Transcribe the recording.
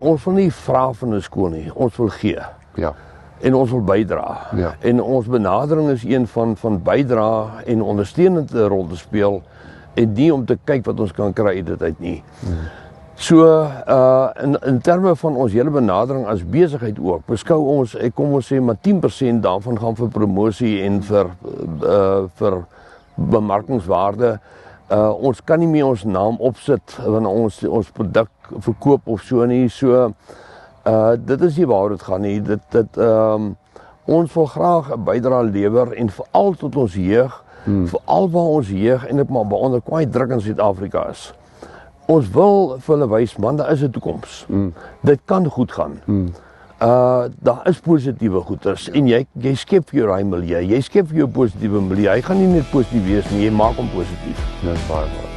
Ons wil nie vra van 'n skool nie, ons wil gee. Ja. En ons wil bydra. Ja. En ons benadering is een van bydra en ondersteunend 'n rol te speel en nie om te kyk wat ons kan kry dit uit nie. So in terme van ons hele benadering as besigheid ook, beskou ons, kom ons sê maar 10% daarvan gaan vir promosie en vir bemarkingswaarde. Ons kan nie meer ons naam opsit wanneer ons produk verkoop of so nie. So dit is nie waar dit gaan nie. Ons wil graag 'n bydrae lewer en veral tot ons jeug, veral waar ons jeug eintlik maar onder kwai druk in Suid-Afrika is. Ons wil vir hulle wys, man, daar is 'n toekoms. Dit kan goed gaan. Daar is positiewe goeders en jy skep vir jou daai milieu. Jy skep vir jou positiewe milieu. Hy gaan nie net positief wees nie, jy maak hom positief. Dis baie.